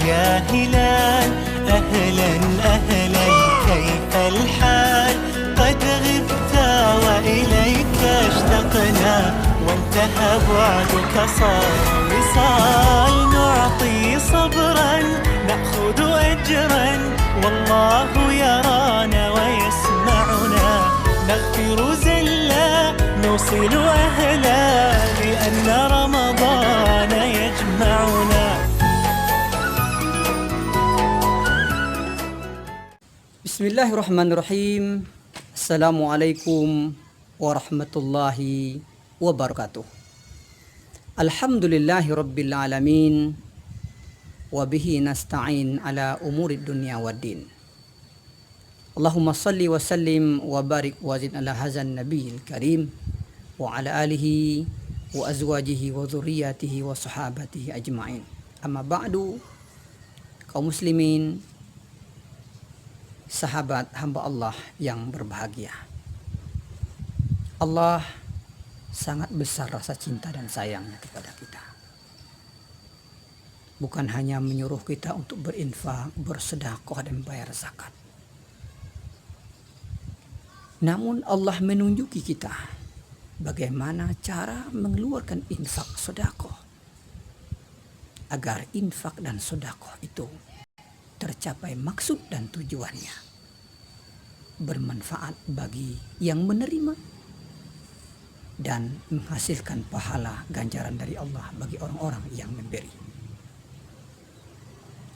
يا هلال أهلا أهلا كيف الحال قد غبت وإليك اشتقنا وانتهى بعدك صار وصال نعطي صبرا نأخذ أجرا والله يرانا ويسمعنا نغفر زلا نوصل أهلا لأن رمضان يجمعنا. Bismillahirrahmanirrahim. Assalamualaikum warahmatullahi wabarakatuh. Alhamdulillahi rabbil alamin. Wabihi nasta'in ala umurid dunya waddin. Allahumma salli wa sallim wa barik wa zid ala hazan nabiyil karim wa ala alihi wa azwajihi wa dhurriyyatihi wa sahabatihi ajma'in. Amma ba'du, kaum muslimin, sahabat hamba Allah yang berbahagia. Allah sangat besar rasa cinta dan sayangnya kepada kita. Bukan hanya menyuruh kita untuk berinfak, bersedekah dan bayar zakat. Namun Allah menunjuki kita bagaimana cara mengeluarkan infak sedekah agar infak dan sedekah itu tercapai maksud dan tujuannya, bermanfaat bagi yang menerima dan menghasilkan pahala ganjaran dari Allah bagi orang-orang yang memberi.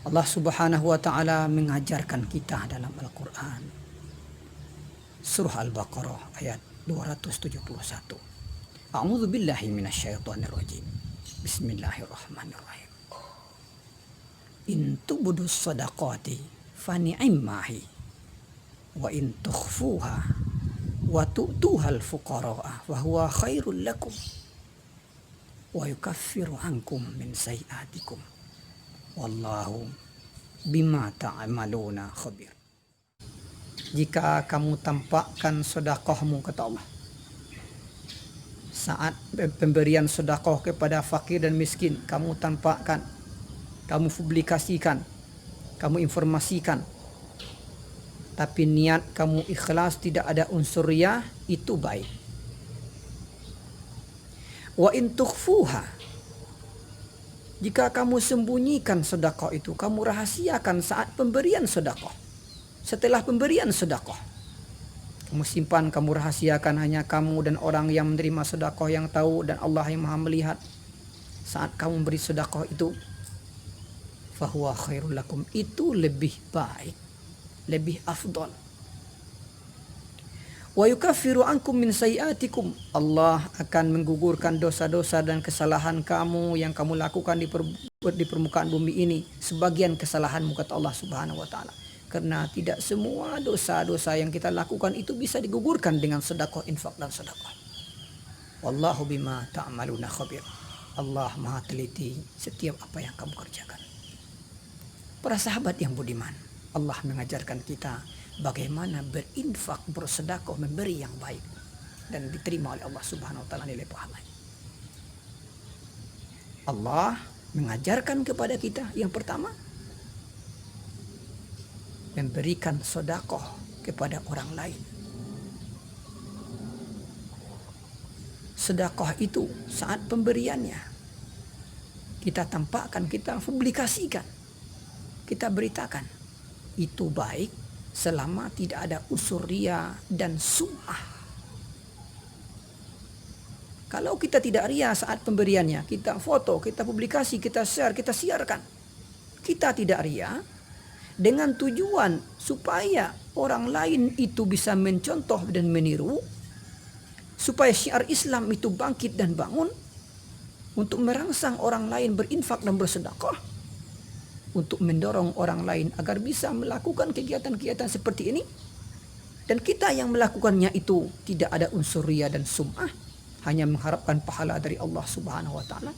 Allah Subhanahu wa taala mengajarkan kita dalam Al-Qur'an surah Al-Baqarah ayat 271. A'udzu billahi minasyaitonir rajim. Bismillahirrahmanirrahim. In tubudus sadaqati fani'immahi wa in tukhfuha wa tu'tuhal fuqara'a wa huwa khairul lakum wa yukaffiru ankum min sayi'atikum wallahu bima ta'maluna khabir. Jika kamu tampakkan sedekahmu, kata Allah, saat pemberian sedekah kepada fakir dan miskin, kamu tampakkan, kamu publikasikan, kamu informasikan, tapi niat kamu ikhlas, tidak ada unsur riyah, itu baik. Wa in tukhfuha, jika kamu sembunyikan sedekah itu, kamu rahasiakan saat pemberian sedekah, setelah pemberian sedekah, kamu simpan, kamu rahasiakan, hanya kamu dan orang yang menerima sedekah yang tahu, dan Allah yang maha melihat saat kamu beri sedekah itu, fahuwa khairul lakum, itu lebih baik, lebih afdal. Wa yukaffiru ankum min sayiatikum, Allah akan menggugurkan dosa-dosa dan kesalahan kamu yang kamu lakukan di permukaan bumi ini, sebagian kesalahanmu, kata Allah Subhanahu wa taala. Karena tidak semua dosa-dosa yang kita lakukan itu bisa digugurkan dengan sedekah, infak dan sedekah. Wallahu bima ta'maluna khabir. Allah maha teliti setiap apa yang kamu kerjakan. Para sahabat yang budiman, Allah mengajarkan kita bagaimana berinfak, bersedekah, memberi yang baik dan diterima oleh Allah Subhanahu wa taala nilai pahalanya. Allah mengajarkan kepada kita yang pertama, memberikan sedekah kepada orang lain. Sedekah itu saat pemberiannya kita tampakkan, kita publikasikan, kita beritakan, itu baik selama tidak ada unsur riya dan sum'ah. Kalau kita tidak riya saat pemberiannya, kita foto, kita publikasi, kita share, kita siarkan, kita tidak riya dengan tujuan supaya orang lain itu bisa mencontoh dan meniru, supaya syiar Islam itu bangkit dan bangun, untuk merangsang orang lain berinfak dan bersedekah, untuk mendorong orang lain agar bisa melakukan kegiatan-kegiatan seperti ini, dan kita yang melakukannya itu tidak ada unsur riya dan sum'ah, hanya mengharapkan pahala dari Allah Subhanahu wa taala,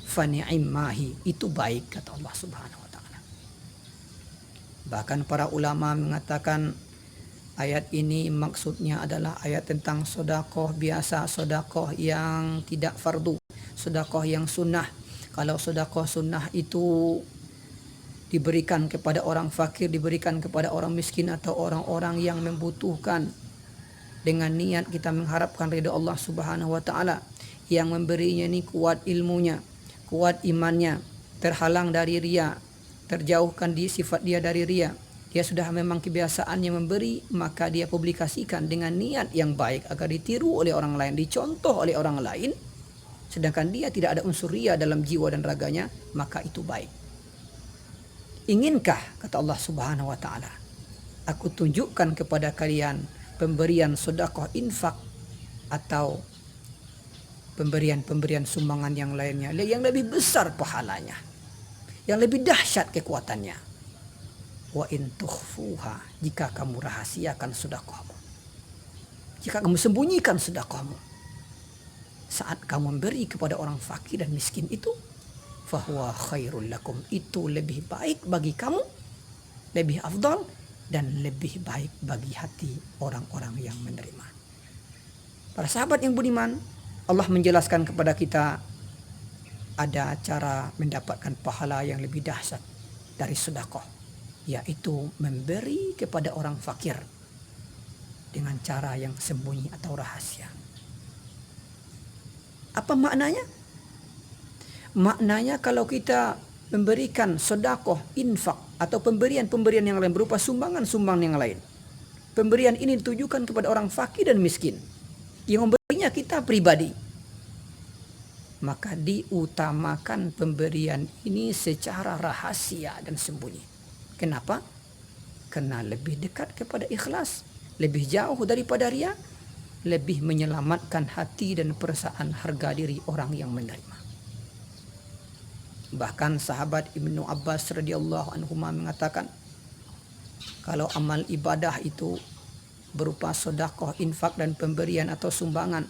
fa ni'immahi, itu baik, kata Allah Subhanahu wa taala. Bahkan para ulama mengatakan ayat ini maksudnya adalah ayat tentang sedekah biasa, sedekah yang tidak fardu, sedekah yang sunnah. Kalau sedekah sunnah itu diberikan kepada orang fakir, diberikan kepada orang miskin atau orang-orang yang membutuhkan, dengan niat kita mengharapkan ridha Allah Subhanahu wa taala. Yang memberinya ini kuat ilmunya, kuat imannya, terhalang dari riya, terjauhkan di sifat dia dari riya. Dia sudah memang kebiasaannya memberi, maka dia publikasikan dengan niat yang baik agar ditiru oleh orang lain, dicontoh oleh orang lain. Sedangkan dia tidak ada unsur riya dalam jiwa dan raganya, maka itu baik. Inginkah, kata Allah Subhanahu wa taala, aku tunjukkan kepada kalian pemberian sedekah, infak, atau pemberian-pemberian sumbangan yang lainnya yang lebih besar pahalanya, yang lebih dahsyat kekuatannya. Wa in tukhfuha, jika kamu rahasiakan sedekahmu, jika kamu sembunyikan sedekahmu, saat kamu memberi kepada orang fakir dan miskin itu, fahuwa khairul lakum, itu lebih baik bagi kamu, lebih afdal dan lebih baik bagi hati orang-orang yang menerima. Para sahabat yang budiman, Allah menjelaskan kepada kita ada cara mendapatkan pahala yang lebih dahsyat dari sedekah, yaitu memberi kepada orang fakir dengan cara yang sembunyi atau rahasia. Apa maknanya? Maknanya kalau kita memberikan sedekah, infak, atau pemberian-pemberian yang lain berupa sumbangan-sumbangan yang lain, pemberian ini ditujukan kepada orang fakir dan miskin, yang memberinya kita pribadi, maka diutamakan pemberian ini secara rahasia dan sembunyi. Kenapa? Karena lebih dekat kepada ikhlas, lebih jauh daripada riya, lebih menyelamatkan hati dan perasaan harga diri orang yang menerima. Bahkan sahabat Ibnu Abbas radhiyallahu anhu mengatakan, kalau amal ibadah itu berupa sedekah, infak, dan pemberian atau sumbangan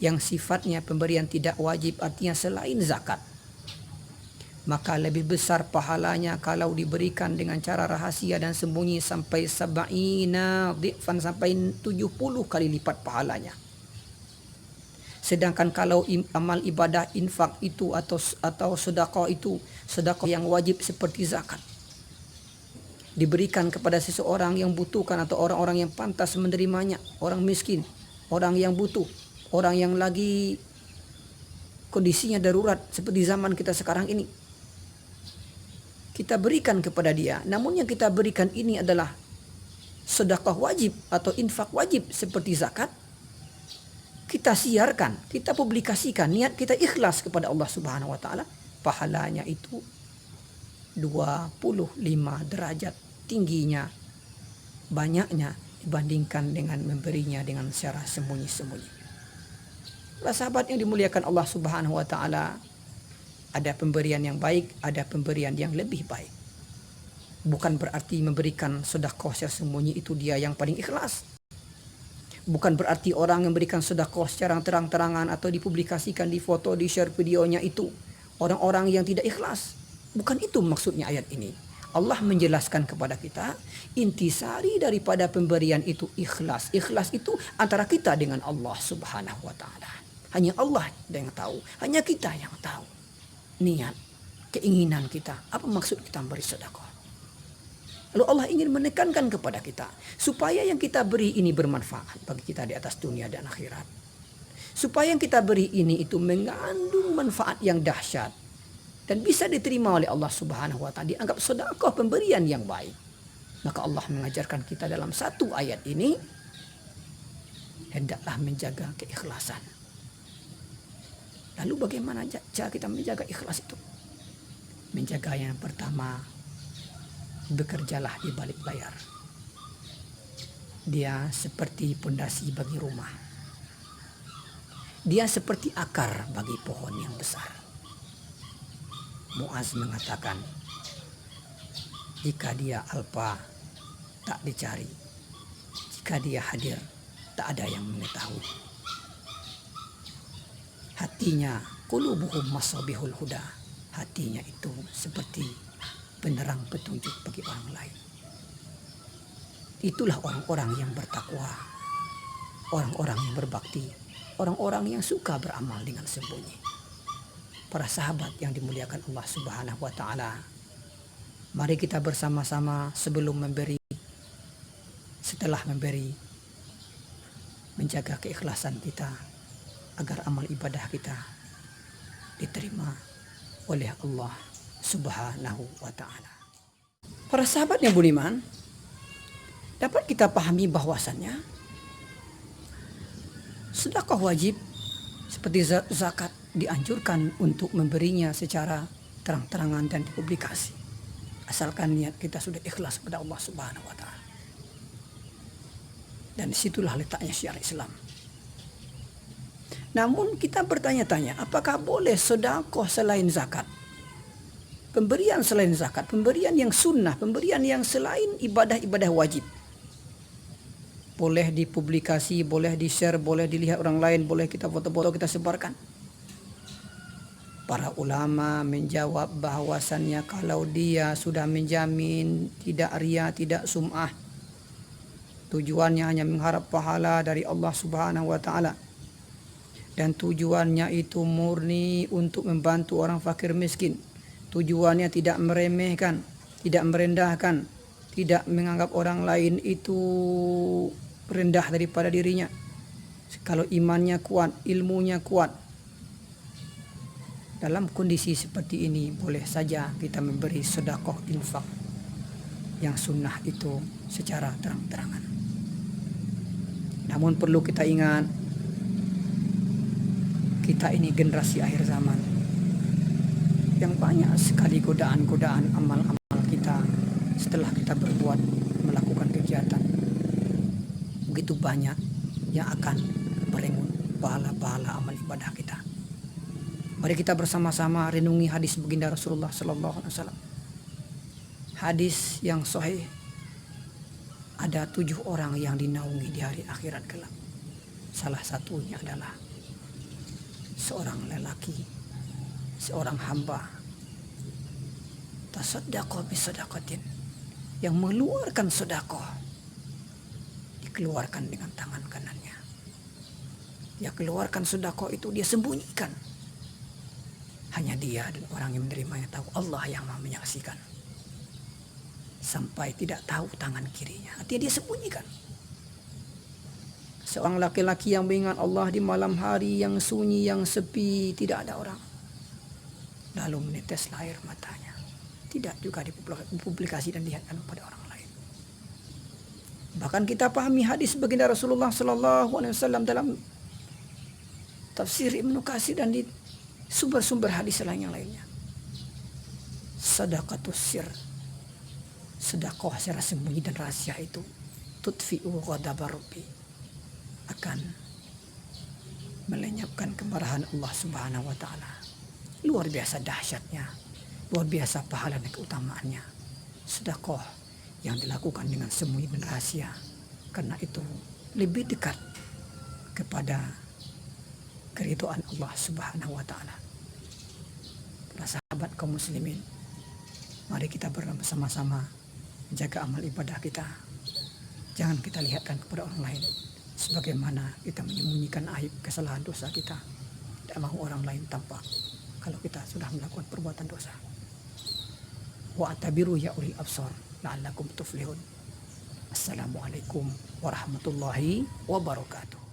yang sifatnya pemberian tidak wajib, artinya selain zakat, maka lebih besar pahalanya kalau diberikan dengan cara rahasia dan sembunyi sampai sab'ina dhifan, sampai 70 kali lipat pahalanya. Sedangkan kalau amal ibadah infak itu atau sedekah itu, sedekah yang wajib seperti zakat, diberikan kepada seseorang yang butuhkan atau orang-orang yang pantas menerimanya, orang miskin, orang yang butuh, orang yang lagi kondisinya darurat seperti zaman kita sekarang ini, kita berikan kepada dia. Namun yang kita berikan ini adalah sedekah wajib atau infak wajib seperti zakat. Kita siarkan, kita publikasikan, niat kita ikhlas kepada Allah Subhanahu wa taala, pahalanya itu 25 derajat tingginya, banyaknya dibandingkan dengan memberinya dengan secara sembunyi-sembunyi. Para sahabat yang dimuliakan Allah Subhanahu wa taala, ada pemberian yang baik, ada pemberian yang lebih baik. Bukan berarti memberikan sedekah secara sembunyi itu dia yang paling ikhlas. Bukan berarti orang yang memberikan sedekah secara terang-terangan atau dipublikasikan, di foto, di share videonya itu orang-orang yang tidak ikhlas. Bukan itu maksudnya ayat ini. Allah menjelaskan kepada kita, intisari daripada pemberian itu ikhlas. Ikhlas itu antara kita dengan Allah Subhanahu wa taala. Hanya Allah yang tahu, hanya kita yang tahu niat, keinginan kita, apa maksud kita memberi sedekah. Lalu Allah ingin menekankan kepada kita supaya yang kita beri ini bermanfaat bagi kita di atas dunia dan akhirat. Supaya yang kita beri ini itu mengandung manfaat yang dahsyat dan bisa diterima oleh Allah Subhanahu wa taala, dianggap sedekah, pemberian yang baik. Maka Allah mengajarkan kita dalam satu ayat ini, hendaklah menjaga keikhlasan. Lalu bagaimana cara kita menjaga ikhlas itu? Menjaga yang pertama, bekerjalah di balik layar. Dia seperti pondasi bagi rumah. Dia seperti akar bagi pohon yang besar. Muaz mengatakan, jika dia alpa, tak dicari. Jika dia hadir, tak ada yang mengetahui. Hatinya, qulubuhum masabihul huda. Hatinya itu seperti penerang petunjuk bagi orang lain. Itulah orang-orang yang bertakwa, orang-orang yang berbakti, orang-orang yang suka beramal dengan sembunyi. Para sahabat yang dimuliakan Allah Subhanahu wa taala, Mari kita bersama-sama sebelum memberi, setelah memberi, menjaga keikhlasan kita agar amal ibadah kita diterima oleh Allah Subhanahu wa ta'ala. Para sahabat yang budiman, dapat kita pahami bahwasannya sedekah wajib seperti zakat dianjurkan untuk memberinya secara terang-terangan dan dipublikasi, asalkan niat kita sudah ikhlas kepada Allah Subhanahu wa ta'ala. Dan disitulah letaknya syiar Islam. Namun kita bertanya-tanya, apakah boleh sedekah selain zakat? Pemberian selain zakat, pemberian yang sunnah, pemberian yang selain ibadah-ibadah wajib. Boleh dipublikasi, boleh di-share, boleh dilihat orang lain, boleh kita foto-foto, kita sebarkan. Para ulama menjawab bahwasannya kalau dia sudah menjamin tidak riya, tidak sum'ah, tujuannya hanya mengharap pahala dari Allah Subhanahu wa ta'ala, dan tujuannya itu murni untuk membantu orang fakir miskin, tujuannya tidak meremehkan, tidak merendahkan, tidak menganggap orang lain itu rendah daripada dirinya. Kalau imannya kuat, ilmunya kuat, dalam kondisi seperti ini boleh saja kita memberi sedekah infak yang sunnah itu secara terang-terangan. Namun perlu kita ingat, kita ini generasi akhir zaman yang banyak sekali godaan-godaan amal-amal kita setelah kita berbuat, melakukan kegiatan. Begitu banyak yang akan merenggut pahala-pahala amal ibadah kita. Mari kita bersama-sama renungi hadis baginda Rasulullah sallallahu alaihi wasallam. Hadis yang sahih, ada 7 orang yang dinaungi di hari akhirat kelak. Salah satunya adalah seorang lelaki, seorang hamba, tasaddaqa bisadaqatin, yang mengeluarkan sedekah, dikeluarkan dengan tangan kanannya. Dia keluarkan sedekah itu, dia sembunyikan. Hanya dia dan orang yang menerimanya tahu, Allah yang Maha menyaksikan. Sampai tidak tahu tangan kirinya, artinya dia sembunyikan. Seorang laki-laki yang mengingat Allah di malam hari yang sunyi, yang sepi, tidak ada orang, lalu menetes air matanya, tidak juga dipublikasi dan dilihatkan pada orang lain. Bahkan kita pahami hadis baginda Rasulullah sallallahu alaihi wasallam dalam tafsir Ibnu Katsir dan di sumber-sumber hadis lain yang lainnya. Sadaqatus sir, sedekah secara sembunyi dan rahasia itu, tudfi'u ghadabar rabbi, akan melenyapkan kemarahan Allah Subhanahu wa ta'ala. Luar biasa dahsyatnya, luar biasa pahala dan keutamaannya sedekah yang dilakukan dengan sembunyi dan rahasia, karena itu lebih dekat kepada keridhaan Allah Subhanahu wa ta'ala. Para sahabat kaum muslimin, mari kita bersama-sama jaga amal ibadah kita. Jangan kita lihatkan kepada orang lain, sebagaimana kita menyembunyikan aib kesalahan dosa kita. Tidak mahu orang lain tampak kalau kita sudah melakukan perbuatan dosa. Wa atabiru ya ulil absar la'allakum tuflihun. Assalamualaikum warahmatullahi wabarakatuh.